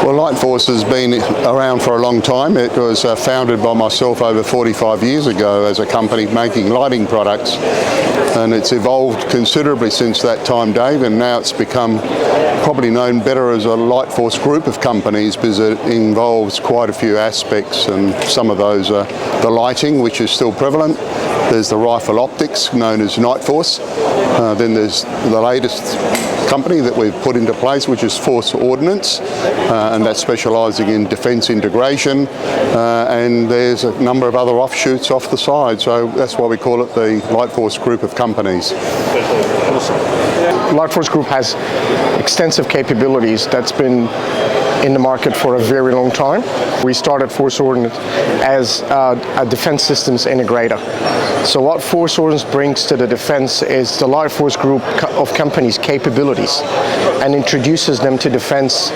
Well, Light Force has been around for a long time. It was founded by myself over 45 years ago as a company making lighting products, and it's evolved considerably since that time, Dave, and now it's become probably known better as a Light Force group of companies because it involves quite a few aspects, and some of those are the lighting, which is still prevalent. There's the rifle optics, known as Night Force. Then there's the latest company that we've put into place, which is Force Ordnance, and that's specialising in defence integration, and there's a number of other offshoots off the side, so that's why we call it the Light Force group of companies. Light Force Group has extensive capabilities that's been in the market for a very long time. We started Force Ordnance as a defense systems integrator. So what Force Ordnance brings to the defense is the Light Force group of companies' capabilities and introduces them to defense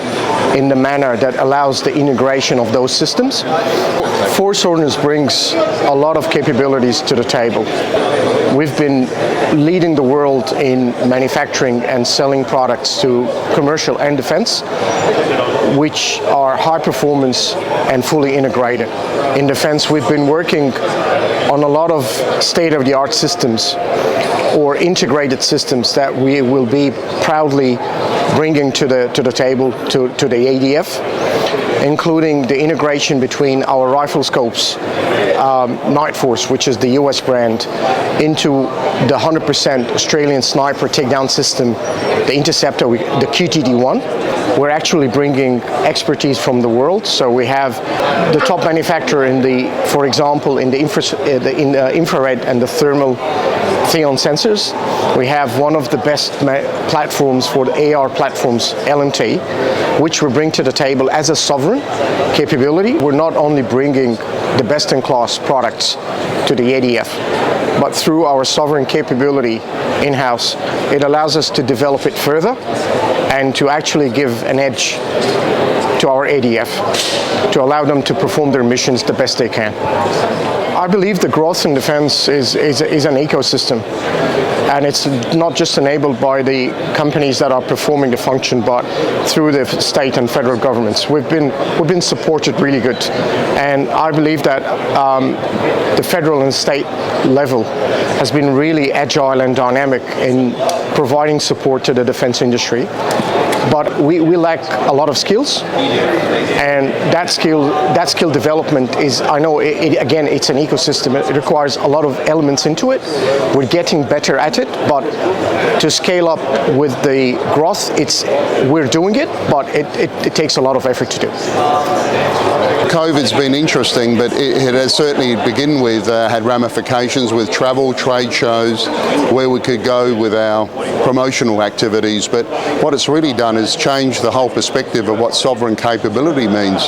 in the manner that allows the integration of those systems. Force Ordnance brings a lot of capabilities to the table. We've been leading the world in manufacturing and selling products to commercial and defense, which are high performance and fully integrated. In defense, we've been working on a lot of state-of-the-art systems or integrated systems that we will be proudly bringing to the table to the ADF, including the integration between our rifle scopes, Night Force, which is the US brand, into the 100% Australian sniper takedown system, the Interceptor, the QTD-1. We're actually bringing expertise from the world, so we have the top manufacturer for example, in the infrared and the thermal Theon sensors. We have one of the best platforms for the AR platforms, LMT, which we bring to the table as a sovereign capability. We're not only bringing the best-in-class products to the ADF, but through our sovereign capability in-house, it allows us to develop it further and to actually give an edge to our ADF, to allow them to perform their missions the best they can. I believe the growth in defense is an ecosystem, and it's not just enabled by the companies that are performing the function, but through the state and federal governments. We've been supported really good, and I believe that the federal and state level has been really agile and dynamic in providing support to the defense industry. But we lack a lot of skills, and that skill development is, I know, again, it's an ecosystem. It requires a lot of elements into it. We're getting better at it, but to scale up with the growth, we're doing it, but it takes a lot of effort to do. COVID's been interesting, but it has certainly, to begin with, had ramifications with travel, trade shows, where we could go with our promotional activities. But what it's really done is change the whole perspective of what sovereign capability means,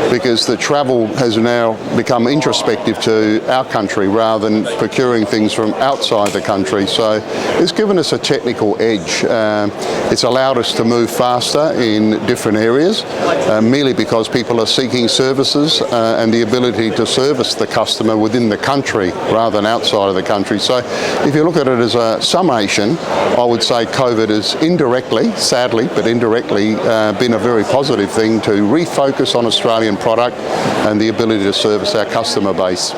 because the travel has now become introspective to our country rather than procuring things from outside the country. So it's given us a technical edge. It's allowed us to move faster in different areas, merely because people are seeking services and the ability to service the customer within the country rather than outside of the country. So if you look at it as a summation, I would say COVID has indirectly, sadly, but indirectly been a very positive thing to refocus on Australian product and the ability to service our customer base.